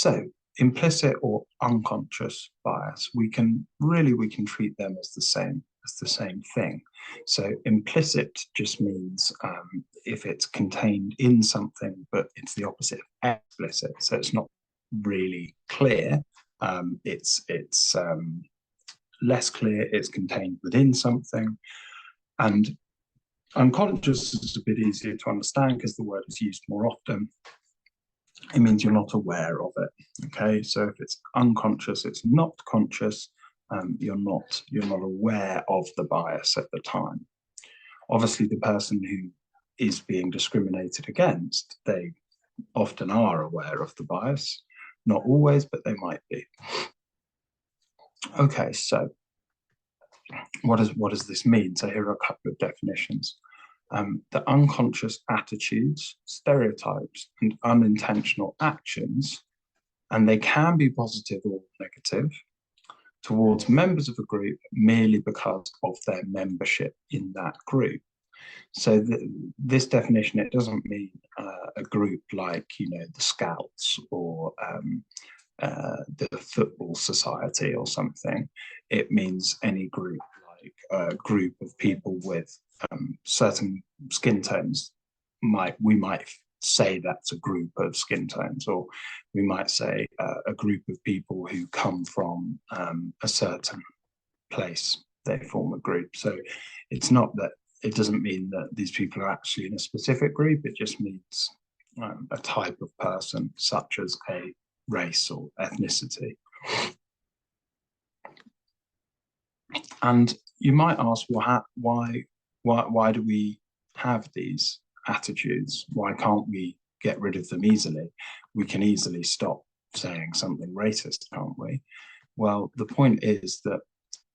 So implicit or unconscious bias, we can treat them as the same thing. So implicit just means if it's contained in something, but it's the opposite of explicit. So it's not really clear. It's less clear. It's contained within something. And unconscious is a bit easier to understand because the word is used more often. It means you're not aware of it. Okay, so if it's unconscious, it's not conscious. You're not aware of the bias at the time. Obviously, the person who is being discriminated against, they often are aware of the bias. Not always, but they might be. Okay, so what does this mean? So here are a couple of definitions. The unconscious attitudes, stereotypes, and unintentional actions, and they can be positive or negative, towards members of a group merely because of their membership in that group. So this definition, it doesn't mean a group like, the Scouts or the Football Society or something. It means any group, like a group of people with certain skin tones. We might say that's a group of skin tones, or we might say a group of people who come from a certain place. They form a group. So it's not that, it doesn't mean that these people are actually in a specific group. It just means a type of person, such as a race or ethnicity. And you might ask, well, why do we have these attitudes? Why can't we get rid of them easily? We can easily stop saying something racist, can't we? Well, the point is that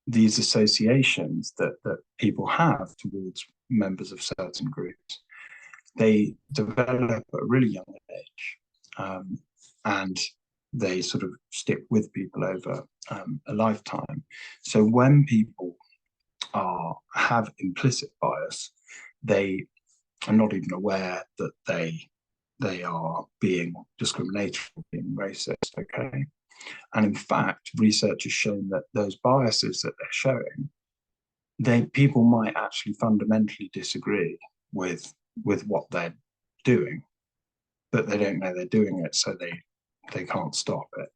these associations that people have towards members of certain groups, they develop at a really young age, and they sort of stick with people over a lifetime. So when people have implicit bias, they are not even aware that they are being discriminatory, being racist, okay? And in fact, research has shown that those biases that they're showing, people might actually fundamentally disagree with what they're doing, but they don't know they're doing it, so they can't stop it.